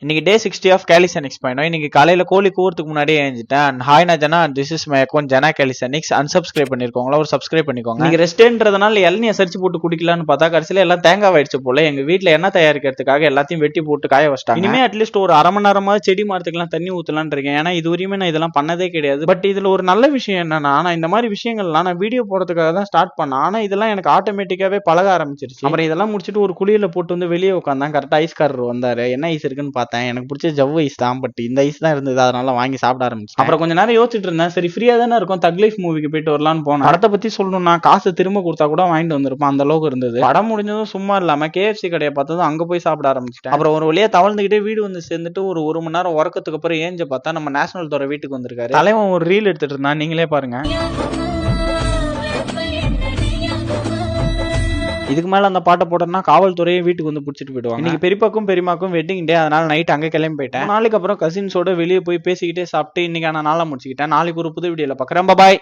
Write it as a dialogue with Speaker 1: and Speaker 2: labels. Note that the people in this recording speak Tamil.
Speaker 1: இன்னைக்கு டே 60 ஆஃப் கேலிசனிக்ஸ் பயணம். இன்னைக்கு காலையில கோழி கூறதுக்கு முன்னாடியே எழுந்துட்டேன். ஹாய் நான் Jana, this is my account Jana கேலிசனிக்ஸ். அன்சப்ஸ்கிரைப் பண்ணிருக்கோங்களா, ஒரு சப்ஸ்கிரைப் பண்ணிக்கோங்க. இன்னைக்கு ரெஸ்ட்ன்றதுனால இளநியை சரிச்சு போட்டு குடிக்கலான்னு பார்த்தா கடைசியில எல்லாம் தேங்காய் ஆயிடுச்சு போல. எங்க வீட்டுல எண்ணெய் தயாரிக்கிறதுக்காக எல்லாத்தையும் வெட்டி போட்டு காய வச்சிட்டாங்க. இனிமே அட்லீஸ்ட் ஒரு அரை மணி நேரமாவது செடி மரத்துக்குலாம் தண்ணி ஊத்தலான்னு இருக்கேன். ஏன்னா இது வரையுமே நான் இதெல்லாம் பண்ணதே கிடையாது. பட் இதுல ஒரு நல்ல விஷயம் என்னன்னா, நான் இந்த மாதிரி விஷயங்கள்லாம் நான் வீடியோ போடுறதுக்காக தான் ஸ்டார்ட் பண்ணேன். ஆனா இதெல்லாம் எனக்கு ஆட்டோமேட்டிக்காவே பழக ஆரம்பிச்சிருச்சு. அப்புறம் இதெல்லாம் முடிச்சுட்டு ஒரு குளியல போட்டு வந்து வெளியே உட்காந்தான். கரெக்டா ஐஸ்காரர் வந்தாரு. என்ன ஐஸ் இருக்குன்னு பார்த்தேன். எனக்கு பிடிச்ச ஜவ்வு ஐஸ் தான். பட் இந்த ஐஸ் தான் இருந்தது, அதனால வாங்கி சாப்பிட ஆரம்பிச்சேன். அப்புறம் கொஞ்ச நேரம் யோசிச்சுட்டு இருந்தேன். சரி ஃப்ரீயா தானே இருக்கும், தக் லைஃப் மூவிக்கு போயிட்டு வரலான்னு போனேன். படத்தை பத்தி சொல்லணும்னா காசு திரும்ப கொடுத்தா கூட வாங்கிட்டு வந்திருப்பேன், அந்த அளவுக்கு இருந்தது. படம் முடிஞ்சதும் சும்மா இல்லாம KFC கடையை பார்த்ததும் அங்க போய் சாப்பிட ஆரம்பிச்சிட்டேன். அப்புறம் ஒரு வழியா தவழ்ந்துகிட்டே வீடு வந்து சேர்ந்துட்டு ஒரு மணி நேரம் உறக்கத்துக்கு அப்புறம் ஏஞ்ச பார்த்தா நம்ம நேஷனல் துறை வீட்டுக்கு வந்திருக்காரு. தலைவன் ஒரு ரீல் எடுத்துட்டு இருந்தான், நீங்களே பாருங்க. இதுக்கு மேல அந்த பாட்டை போட்டோம்னா காவல்துறையே வீட்டுக்கு வந்து பிடிச்சிட்டு போயிடுவாங்க. இன்னைக்கு பெரியப்பாக்கும் பெரியமாக்கும் வெட்டிங் டே, அதனால நைட் அங்க கிளம்பி போயிட்டேன். நாளைக்கு அப்புறம் கசின்ஸோட வெளியே போய் பேசிக்கிட்டே சாப்பிட்டு இன்னைக்கான நாளை முடிச்சுக்கிட்டேன். நாளைக்கு ஒரு புது வீடியோல பார்க்குறேன். பாய்.